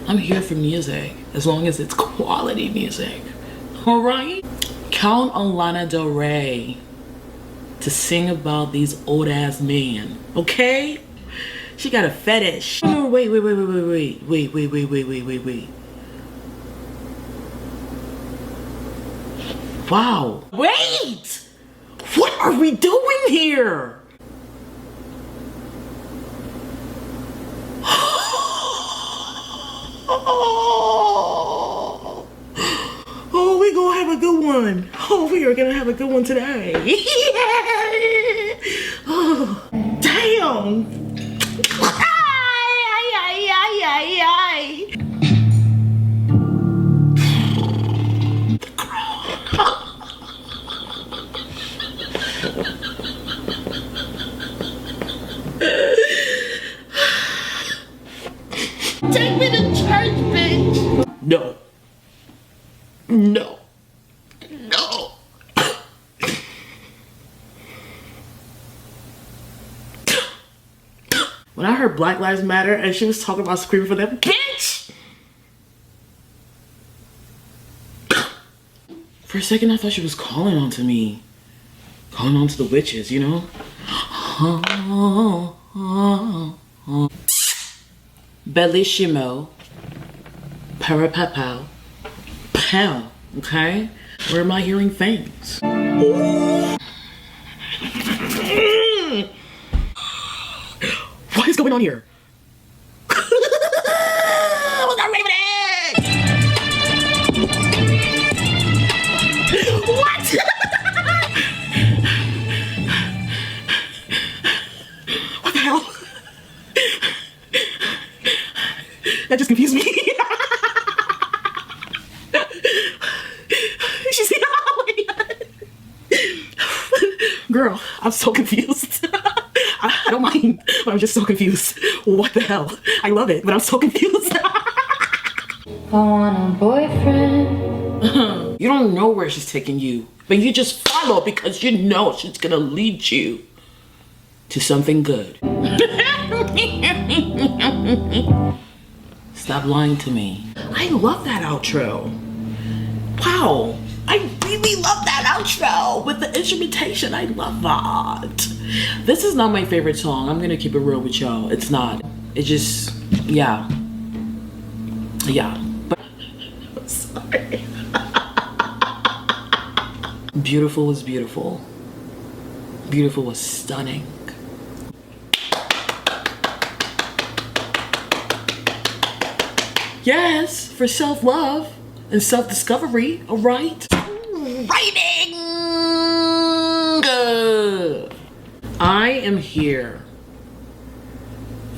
I'm here for music, as long as it's quality music. All right? Count on Lana Del Rey to sing about these old ass men, okay? She got a fetish. No, wait. Wow. Wait! What are we doing here? Oh, we gonna have a good one. Oh, we are gonna have a good one today. Oh, damn. Ay. The crown. Take me to church, bitch. No. When I heard Black Lives Matter and she was talking about screaming for them, bitch! For a second, I thought she was calling on to me. Calling on to the witches, you know? Bellissimo. Parapapow. Pow. Okay? Where am I hearing things? What is going on here? I was not ready for that! What? What the hell? That just confused me. She's girl, I'm so confused. I don't mind, but I'm just so confused. What the hell? I love it, but I'm so confused. I want a boyfriend. You don't know where she's taking you, but you just follow because you know she's gonna lead you to something good. Stop lying to me. I love that outro. Wow. I really love that outro with the instrumentation. I love that. This is not my favorite song. I'm gonna keep it real with y'all. It's not. It just, yeah. But I'm sorry. Beautiful was beautiful. Beautiful was stunning. Yes, for self-love and self-discovery, all right? Writing! I am here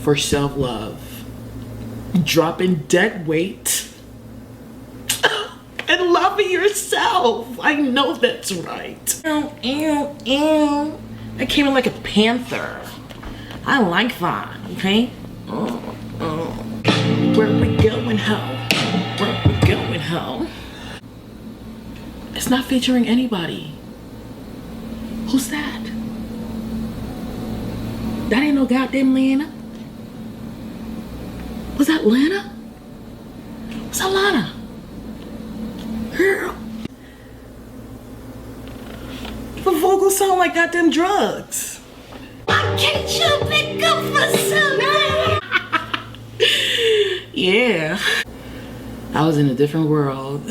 for self-love. Dropping dead weight and loving yourself. I know that's right. I came in like a panther. I like that, okay? Where we going, ho? Where we going, ho? It's not featuring anybody. Who's that? That ain't no goddamn Lana. Was that Lana? Was that Lana? Girl. The vocals sound like goddamn drugs. I'll get you pick up for something. Yeah. I was in a different world.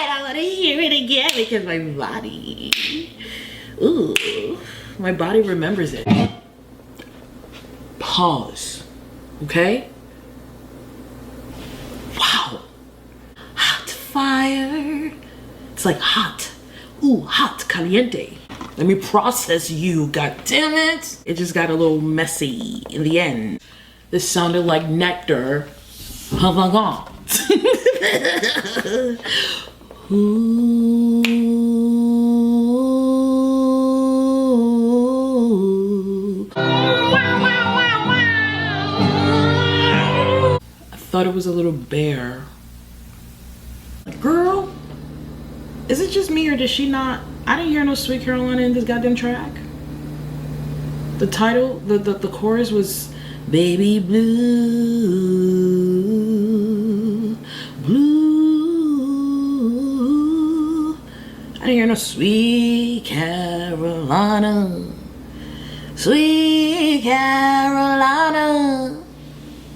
I want to hear it again because my body, ooh, my body remembers it. Pause, okay? Wow, hot fire. It's like hot, ooh, hot, caliente. Let me process you, god damn it. It just got a little messy in the end. This sounded like nectar. Oh my god. Ooh. I thought it was a little bear. Girl, is it just me or did she not? I didn't hear no Sweet Carolina in this goddamn track. The title, the chorus was Baby Blue. didn't hear no Sweet Carolina. Sweet Carolina.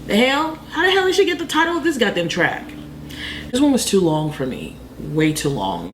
The hell? How the hell did she get the title of this goddamn track? This one was too long for me. Way too long.